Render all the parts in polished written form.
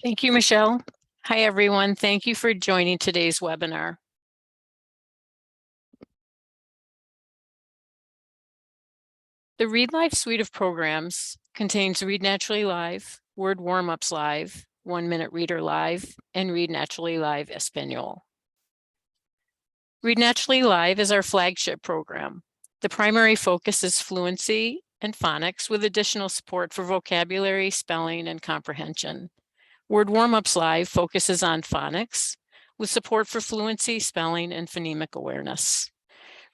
Thank you, Michelle. Hi, everyone. Thank you for joining today's webinar. The Read Live suite of programs contains Read Naturally Live, Word Warm-Ups Live, 1 Minute Reader Live, and Read Naturally Live Espanol. Read Naturally Live is our flagship program. The primary focus is fluency and phonics with additional support for vocabulary, spelling, and comprehension. Word Warm-Ups Live focuses on phonics with support for fluency, spelling, and phonemic awareness.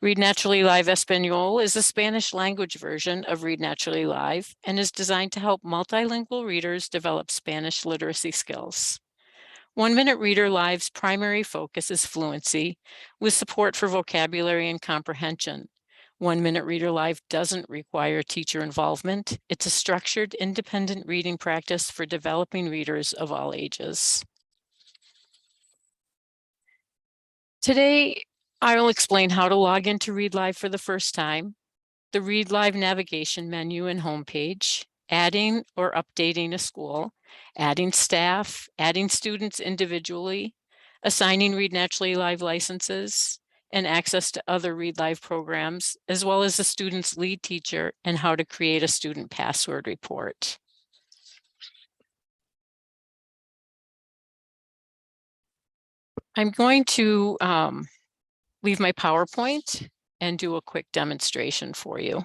Read Naturally Live Espanol is a Spanish language version of Read Naturally Live and is designed to help multilingual readers develop Spanish literacy skills. 1 Minute Reader Live's primary focus is fluency with support for vocabulary and comprehension. 1 Minute Reader Live doesn't require teacher involvement. It's a structured, independent reading practice for developing readers of all ages. Today, I will explain how to log into Read Live for the first time, the Read Live navigation menu and homepage, adding or updating a school, adding staff, adding students individually, assigning Read Naturally Live licenses, and access to other Read Live programs, as well as the student's lead teacher and how to create a student password report. I'm going to leave my PowerPoint and do a quick demonstration for you.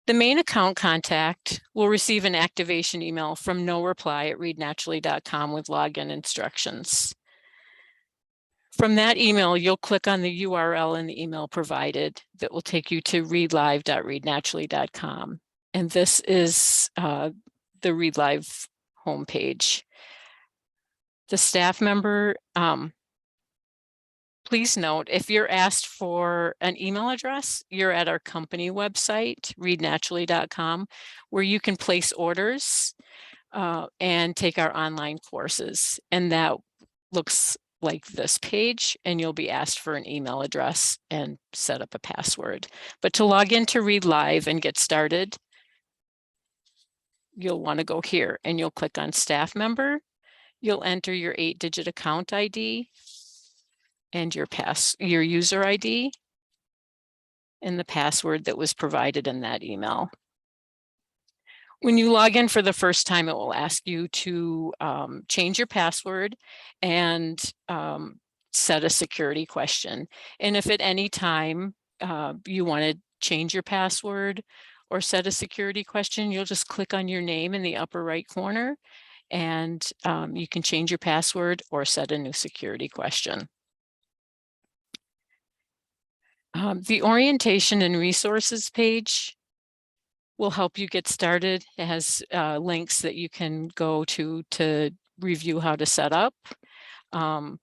The main account contact will receive an activation email from noreply@readnaturally.com with login instructions. From that email, you'll click on the URL in the email provided that will take you to readlive.readnaturally.com. And this is the Read Live homepage. The staff member, please note, if you're asked for an email address, you're at our company website, readnaturally.com, where you can place orders and take our online courses. And that looks like this page, and you'll be asked for an email address and set up a password. But to log into Read Live and get started, you'll want to go here and you'll click on staff member. You'll enter your 8-digit account ID and your user ID and the password that was provided in that email. When you log in for the first time, it will ask you to change your password and set a security question. And if at any time you want to change your password or set a security question, you'll just click on your name in the upper right corner and you can change your password or set a new security question. The orientation and resources page will help you get started. It has links that you can go to review how to set up. And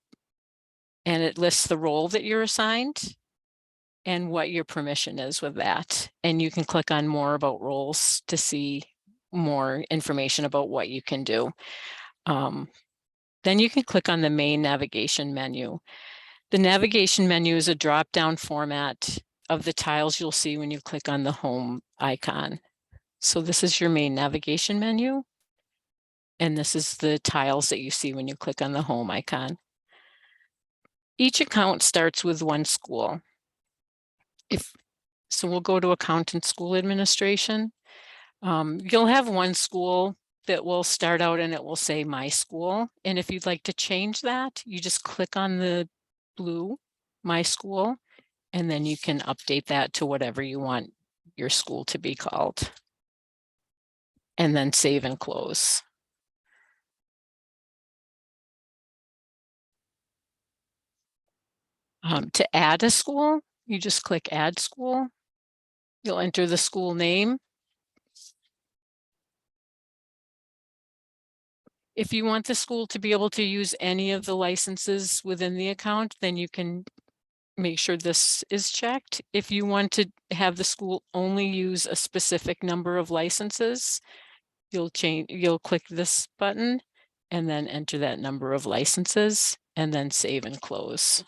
it lists the role that you're assigned and what your permission is with that. And you can click on more about roles to see more information about what you can do. Then you can click on the main navigation menu. The navigation menu is a drop-down format of the tiles you'll see when you click on the home icon. So this is your main navigation menu. And this is the tiles that you see when you click on the home icon. Each account starts with one school. So we'll go to account and school administration. You'll have one school that will start out and it will say my school. And if you'd like to change that, you just click on the blue my school, and then you can update that to whatever you want your school to be called. And then save and close. To add a school, you just click add school. You'll enter the school name. If you want the school to be able to use any of the licenses within the account, then you can make sure this is checked. If you want to have the school only use a specific number of licenses, you'll click this button and then enter that number of licenses and then save and close.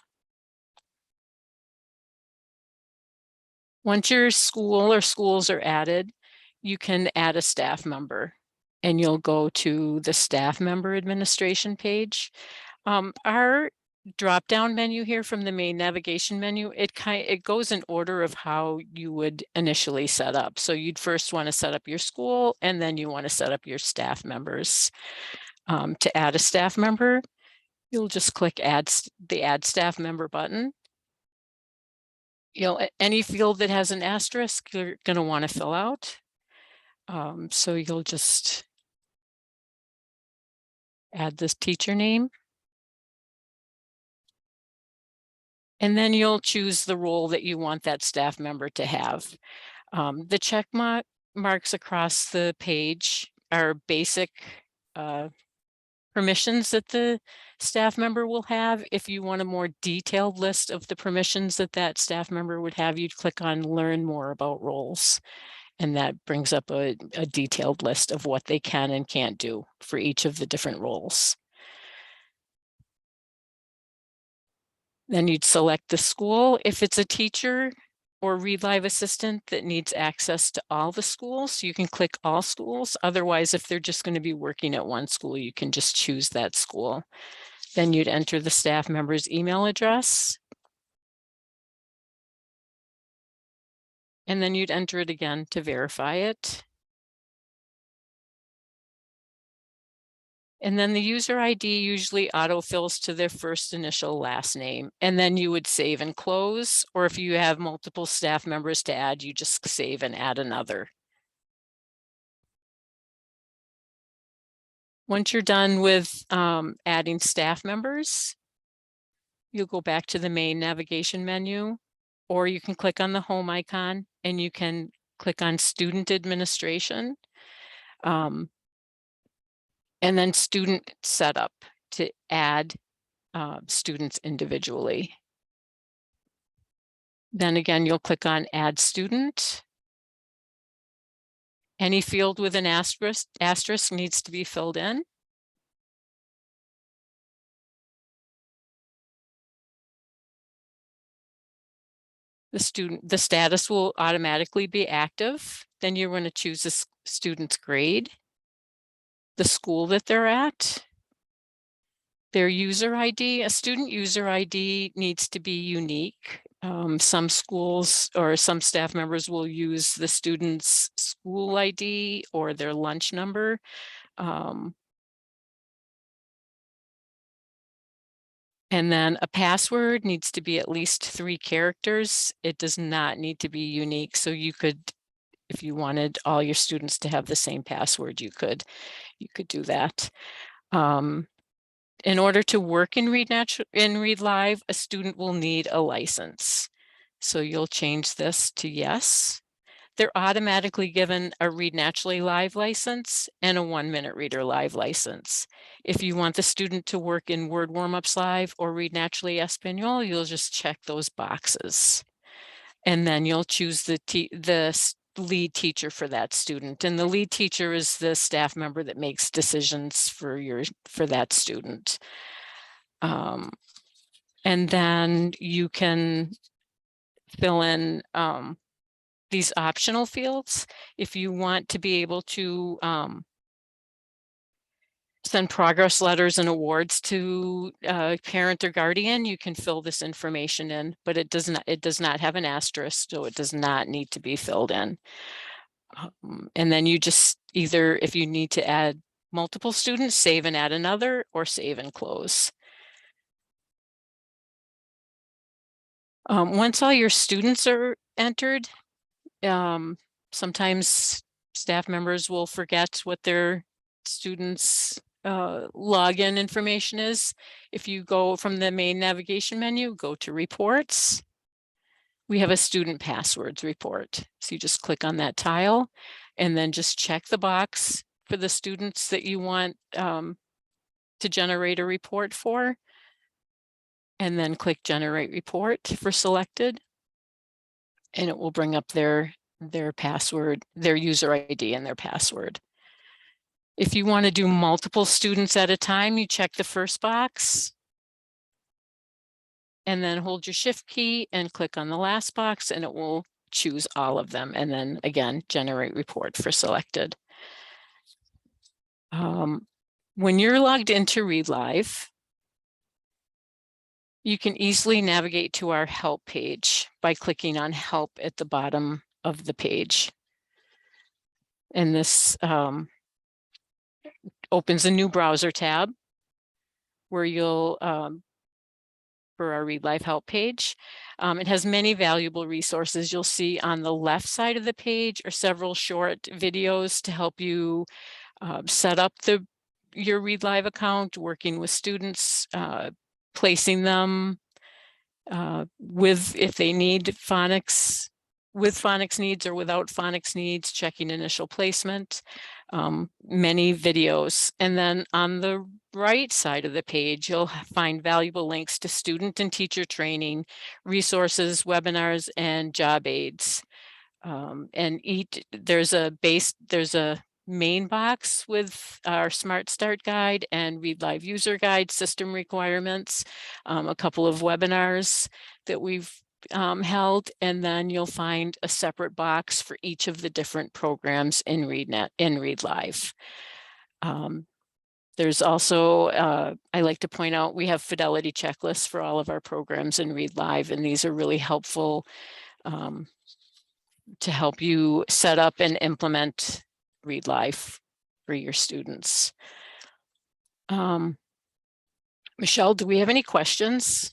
Once your school or schools are added, you can add a staff member, and you'll go to the staff member administration page. Our drop-down menu here from the main navigation menu, it goes in order of how you would initially set up. So you'd first want to set up your school, and then you want to set up your staff members. To add a staff member, you'll just click the add staff member button. Any field that has an asterisk, you're going to want to fill out. So you'll just add this teacher name. And then you'll choose the role that you want that staff member to have. The check marks across the page are basic permissions that the staff member will have. If you want a more detailed list of the permissions that that staff member would have, you'd click on learn more about roles. And that brings up a detailed list of what they can and can't do for each of the different roles. Then you'd select the school. If it's a teacher or Read Live assistant that needs access to all the schools, you can click all schools. Otherwise, if they're just going to be working at one school, you can just choose that school. Then you'd enter the staff member's email address. And then you'd enter it again to verify it. And then the user ID usually autofills to their first initial last name. And then you would save and close, or if you have multiple staff members to add, you just save and add another. Once you're done with adding staff members, you'll go back to the main navigation menu, or you can click on the home icon and you can click on student administration. And then student setup to add students individually. Then again, you'll click on add student. Any field with an asterisk needs to be filled in. The status will automatically be active. Then you're going to choose the student's grade, the school that they're at, their user ID. A student user ID needs to be unique. Some schools or some staff members will use the student's school ID or their lunch number. And then a password needs to be at least 3 characters. It does not need to be unique. So you could, if you wanted all your students to have the same password, you could do that. In order to work in Read Live, a student will need a license. So you'll change this to yes. They're automatically given a Read Naturally Live license and a 1-Minute Reader Live license. If you want the student to work in Word Warm-Ups Live or Read Naturally Espanol, you'll just check those boxes. And then you'll choose the lead teacher for that student. And the lead teacher is the staff member that makes decisions for that student. And then you can fill in these optional fields. If you want to be able to send progress letters and awards to a parent or guardian, you can fill this information in, but it does not have an asterisk, so it does not need to be filled in. And then you just either, if you need to add multiple students, save and add another, or save and close. Once all your students are entered, sometimes staff members will forget what their students' login information is. If you go from the main navigation menu, go to reports. We have a student passwords report. So you just click on that tile and then just check the box for the students that you want to generate a report for. And then click generate report for selected. And it will bring up their password, their user ID and their password. If you want to do multiple students at a time, you check the first box and then hold your shift key and click on the last box, and it will choose all of them, and then again, generate report for selected. When you're logged into Read Live, you can easily navigate to our help page by clicking on help at the bottom of the page. And this opens a new browser tab where you'll, for our Read Live help page. It has many valuable resources. You'll see on the left side of the page are several short videos to help you set up your Read Live account, working with students, placing them if they need phonics, with phonics needs or without phonics needs, checking initial placement, many videos. And then on the right side of the page, you'll find valuable links to student and teacher training, resources, webinars, and job aids. And there's a main box with our Smart Start guide and Read Live user guide, system requirements, a couple of webinars that we've held, and then you'll find a separate box for each of the different programs in Read Live. There's also, I like to point out, we have Fidelity Checklists for all of our programs in Read Live, and these are really helpful to help you set up and implement Read Live for your students. Michelle, do we have any questions?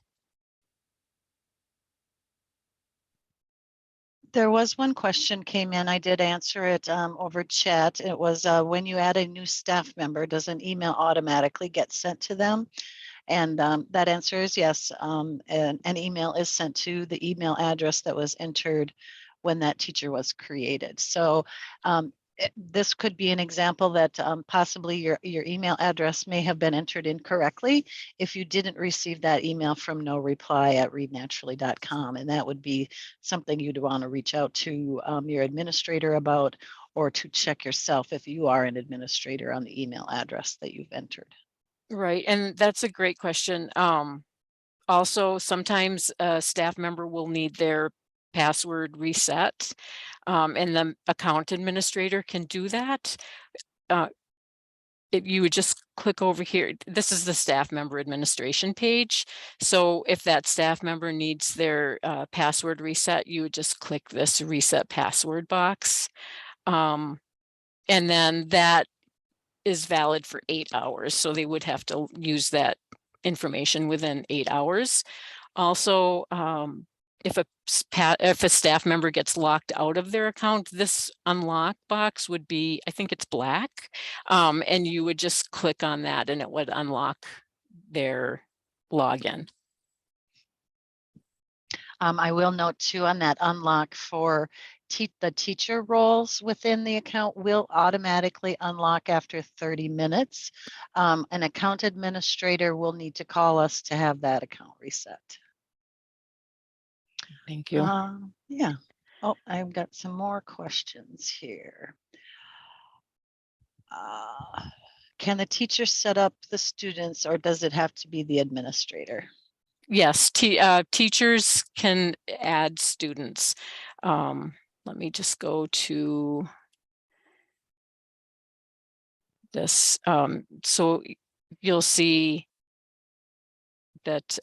There was one question came in. I did answer it over chat. It was when you add a new staff member, does an email automatically get sent to them? And that answer is yes. An email is sent to the email address that was entered when that teacher was created. So this could be an example that possibly your email address may have been entered incorrectly if you didn't receive that email from noreply@readnaturally.com. And that would be something you'd want to reach out to your administrator about, or to check yourself if you are an administrator on the email address that you've entered. Right, and that's a great question. Also, sometimes a staff member will need their password reset, and the account administrator can do that. You would just click over here. This is the staff member administration page. So if that staff member needs their password reset, you would just click this reset password box. And then that is valid for 8 hours. So they would have to use that information within 8 hours. Also, if a staff member gets locked out of their account, this unlock box would be, I think it's black, and you would just click on that and it would unlock their login. I will note too on that unlock for the teacher roles within the account will automatically unlock after 30 minutes. An account administrator will need to call us to have that account reset. Thank you. Yeah. Oh, I've got some more questions here. Can the teacher set up the students, or does it have to be the administrator? Yes, teachers can add students. Let me just go to this. So you'll see that,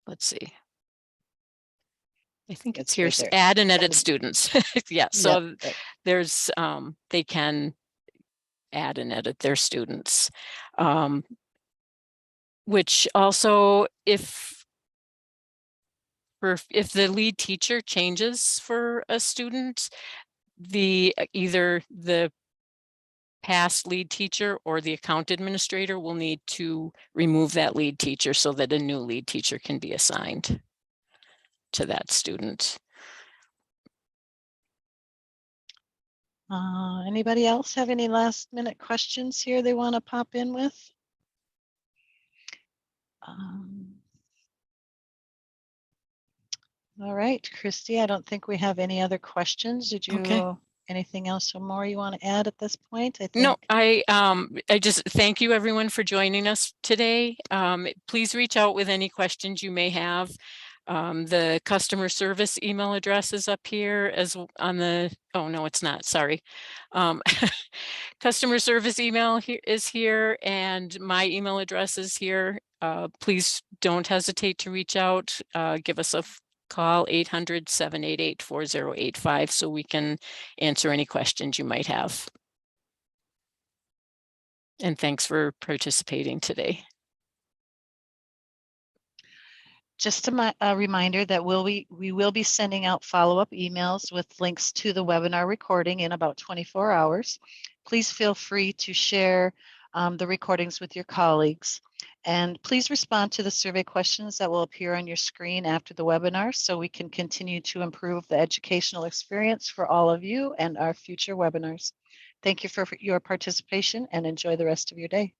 let's see. I think it's here, right, add and edit students. Yeah, so yep, there's, they can add and edit their students. Which also, if the lead teacher changes for a student, either the past lead teacher or the account administrator will need to remove that lead teacher so that a new lead teacher can be assigned to that student. Anybody else have any last minute questions here they want to pop in with? All right, Christy, I don't think we have any other questions. Did you anything else or more you want to add at this point? I think. No, I just thank you everyone for joining us today. Please reach out with any questions you may have. The customer service email address is up here as on the, oh no, it's not, sorry. Customer service email is here and my email address is here. Please don't hesitate to reach out. Give us a call 800-788-4085 so we can answer any questions you might have. And thanks for participating today. Just a reminder that we will be sending out follow-up emails with links to the webinar recording in about 24 hours. Please feel free to share the recordings with your colleagues. And please respond to the survey questions that will appear on your screen after the webinar so we can continue to improve the educational experience for all of you and our future webinars. Thank you for your participation and enjoy the rest of your day.